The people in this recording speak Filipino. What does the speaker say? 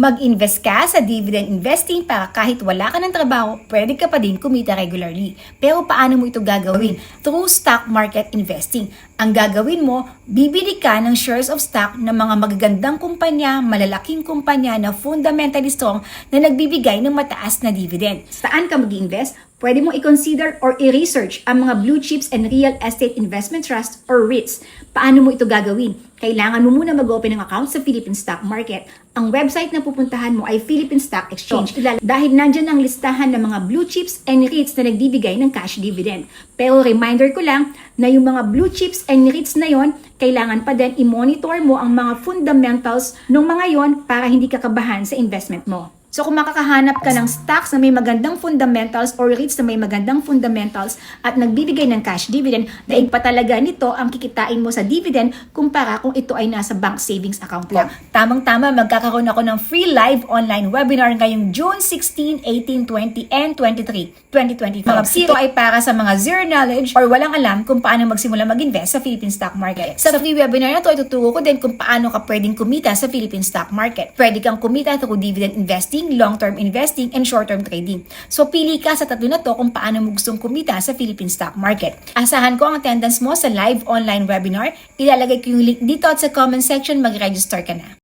Mag-invest ka sa dividend investing para kahit wala ka ng trabaho, pwede ka pa din kumita regularly. Pero paano mo ito gagawin? Through stock market investing. Ang gagawin mo, bibili ka ng shares of stock ng mga magagandang kumpanya, malalaking kumpanya na fundamentally strong na nagbibigay ng mataas na dividend. Saan ka mag-invest? Pwede mong i-consider or i-research ang mga blue chips and real estate investment trust or REITs. Paano mo ito gagawin? Kailangan mo muna mag-open ng account sa Philippine Stock Market. Ang website na pupuntahan mo ay Philippine Stock Exchange. Dahil nandyan ang listahan ng mga blue chips and REITs na nagbibigay ng cash dividend. Pero reminder ko lang na yung mga blue chips and REITs na yon, kailangan pa din i-monitor mo ang mga fundamentals ng mga yon para hindi ka kabahan sa investment mo. So kung makakahanap ka ng stocks na may magandang fundamentals or REITs na may magandang fundamentals at nagbibigay ng cash dividend, daig pa talaga nito ang kikitain mo sa dividend kumpara kung ito ay nasa bank savings account lang. Tamang-tama, magkakaroon ako ng free live online webinar ngayong June 16, 18, 20, and 23, 2025. Ito ay para sa mga zero knowledge or walang alam kung paano magsimula mag-invest sa Philippine stock market. Sa free webinar na ito, ituturo ko din kung paano ka pwedeng kumita sa Philippine stock market. Pwede kang kumita through dividend investing, long-term investing, and short-term trading. So, pili ka sa tatlo na to kung paano mo gustong kumita sa Philippine stock market. Asahan ko ang attendance mo sa live online webinar. Ilalagay ko yung link dito at sa comment section, mag-register ka na.